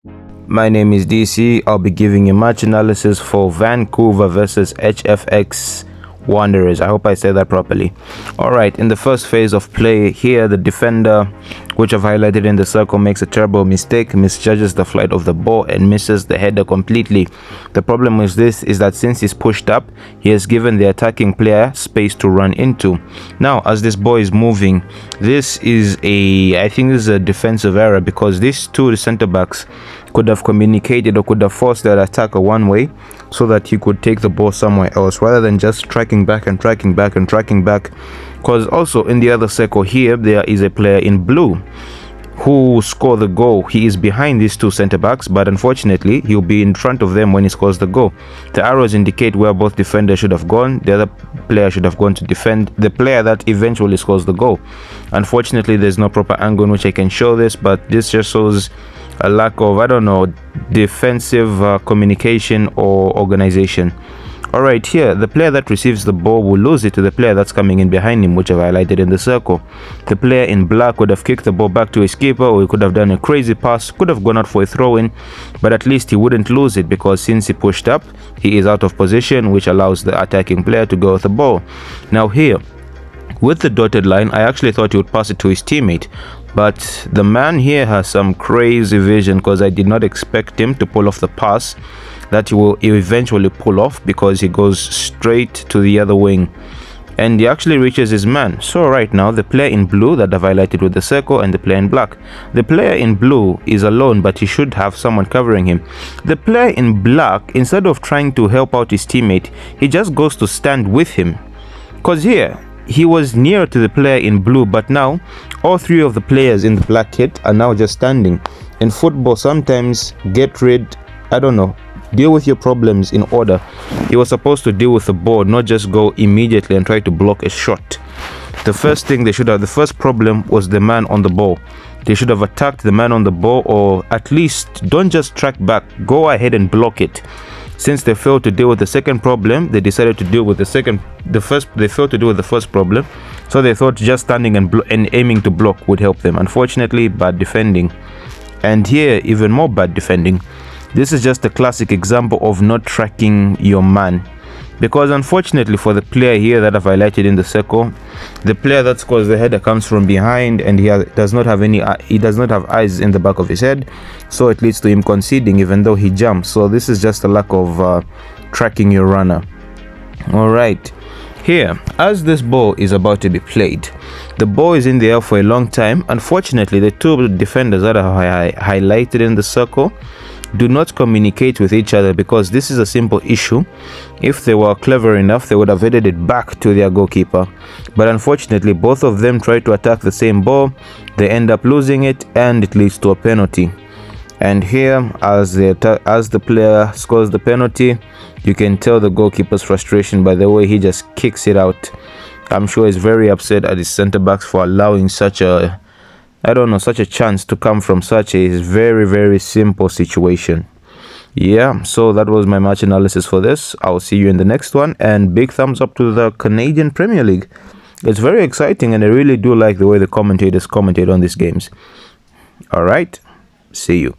My name is DC. I'll be giving you match analysis for Vancouver versus HFX Wanderers. I hope I said that properly. Alright, in the first phase of play here, the defender, which I've highlighted in the circle, makes a terrible mistake, misjudges the flight of the ball and misses the header completely. The problem with this is that since he's pushed up, he has given the attacking player space to run into. Now, as this ball is moving, this is I think this is a defensive error, because these two center backs could have communicated or could have forced that attacker one way so that he could take the ball somewhere else, rather than just tracking back and tracking back and tracking back. Because also in the other circle here, there is a player in blue who scored the goal. He is behind these two center backs, but unfortunately he'll be in front of them when he scores the goal. The arrows indicate where both defenders should have gone. The other player should have gone to defend the player that eventually scores the goal. Unfortunately, there's no proper angle in which I can show this, but this just shows a lack of, I don't know, defensive communication or organization. Alright, here the player that receives the ball will lose it to the player that's coming in behind him, which I've highlighted in the circle. The player in black would have kicked the ball back to his keeper, or he could have done a crazy pass, could have gone out for a throw-in, but at least he wouldn't lose it, because since he pushed up, he is out of position, which allows the attacking player to go with the ball. Now here, with the dotted line, I actually thought he would pass it to his teammate, but the man here has some crazy vision, because I did not expect him to pull off the pass that he will eventually pull off, because he goes straight to the other wing and he actually reaches his man. So right now, the player in blue that I've highlighted with the circle and the player in black, the player in blue is alone, but he should have someone covering him. The player in black, instead of trying to help out his teammate, he just goes to stand with him, because here he was near to the player in blue, but now all three of the players in the black kit are now just standing. In football, sometimes deal with your problems in order. He was supposed to deal with the ball, not just go immediately and try to block a shot. The first problem was the man on the ball. They should have attacked the man on the ball, or at least don't just track back, go ahead and block it. Since they failed to deal with the second problem, they decided to deal with they failed to deal with the first problem, so they thought just standing and aiming to block would help them. Unfortunately, bad defending. And here, even more bad defending. This is just a classic example of not tracking your man, because unfortunately for the player here that I've highlighted in the circle, the player that scores the header comes from behind, and he does not have eyes in the back of his head, so it leads to him conceding even though he jumps. So this is just a lack of tracking your runner. Alright, here, as this ball is about to be played, the ball is in the air for a long time. Unfortunately, the two defenders that are highlighted in the circle do not communicate with each other, because this is a simple issue. If they were clever enough, they would have headed it back to their goalkeeper, but unfortunately both of them try to attack the same ball. They end up losing it, and it leads to a penalty. And here, as the player scores the penalty, you can tell the goalkeeper's frustration by the way he just kicks it out. I'm sure he's very upset at his center backs for allowing such a chance to come from such a very, very simple situation. Yeah, so that was my match analysis for this. I'll see you in the next one, and big thumbs up to the Canadian Premier League. It's very exciting, and I really do like the way the commentators commentate on these games. Alright, see you.